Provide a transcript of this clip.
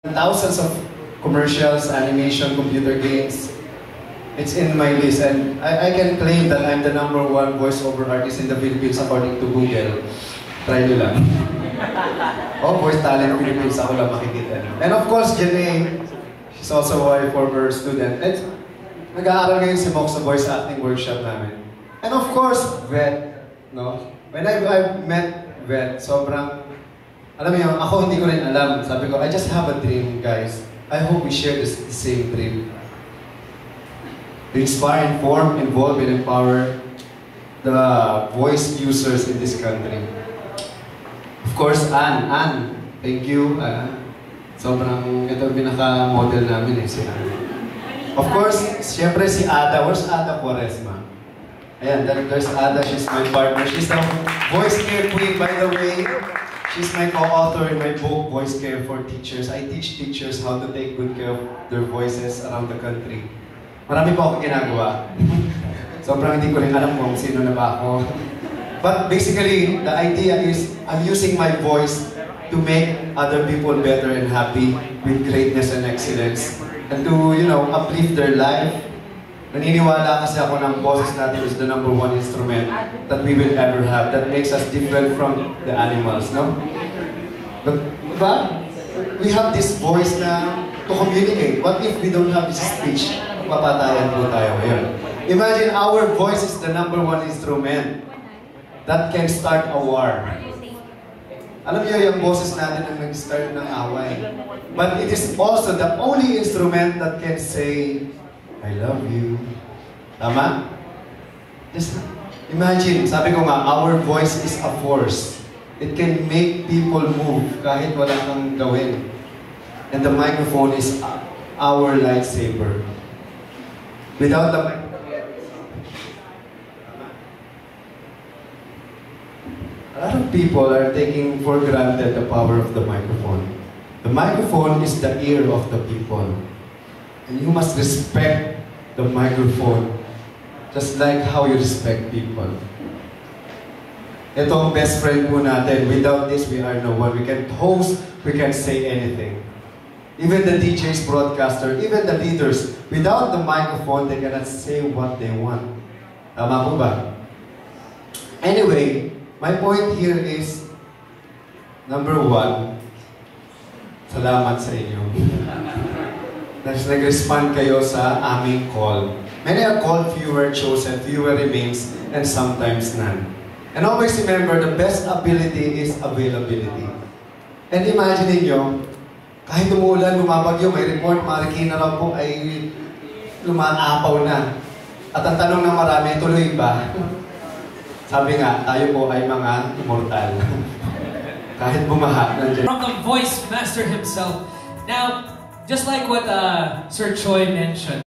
Thousands of commercials, animation, computer games. It's in my list, and I can claim that I'm the #1 voiceover artist in the Philippines according to Google. Try nyo lang. Oh, Voice Talent Philippines, ako lang makikita. And of course, Janae, she's also a former student. And nag-aaral ngayon si Mok sa voice acting workshop namin. And of course, Vet, no? When I met Vet, sobrang, alam mo yun, ako hindi ko rin alam. Sabi ko, I just have a dream, guys. I hope we share the same dream. To inspire, inform, involve, and empower the voice users in this country. Of course, Ann, thank you. Sobrang, ito ang pinaka-model namin si Ann. Of course, siyempre si Ada. Where's Ada Quaresma? Ayan, there's Ada. She's my partner. She's the voice care queen, by the way. She's my co-author in my book, Voice Care for Teachers. I teach teachers how to take good care of their voices around the country. Marami pa akong ginagawa. Sobrang hindi ko rin alam kung sino na ba ako. But basically, the idea is, I'm using my voice to make other people better and happy with greatness and excellence. And to, uplift their life. Naniniwala kasi ako ng boses natin is the #1 instrument that we will ever have. That makes us different from the animals, no? But we have this voice na to communicate. What if we don't have this speech? Mapatayan po tayo ngayon. Imagine our voice is the #1 instrument that can start a war. Alam niyo, yung boses natin ang nag-start ng away. But it is also the only instrument that can say, I love you. Tama? Just imagine, sabi ko nga, our voice is a force. It can make people move kahit wala kang gawin. And the microphone is our lightsaber. Without the microphone, a lot of people are taking for granted the power of the microphone. The microphone is the ear of the people. And you must respect the microphone just like how you respect people. Ito ang best friend po natin. Without this, we are no one. We can host, we can say anything. Even the DJs, broadcaster, even the leaders, without the microphone, they cannot say what they want. Tama po ba? Anyway, my point here is, #1, salamat sa inyo. Nag-respond kayo sa aming call. Many are called, fewer chosen, fewer remains, and sometimes none. And always remember, the best ability is availability. And imagine niyo, kahit umuulan, lumabagyo, may report, Marikina raw po ay lumaapaw na. At ang tanong ng marami, tuloy ba? Sabi nga, tayo po ay mga immortal. Kahit bumaha, nandiyan. From the voice master himself. Now, just like what Sir Choi mentioned,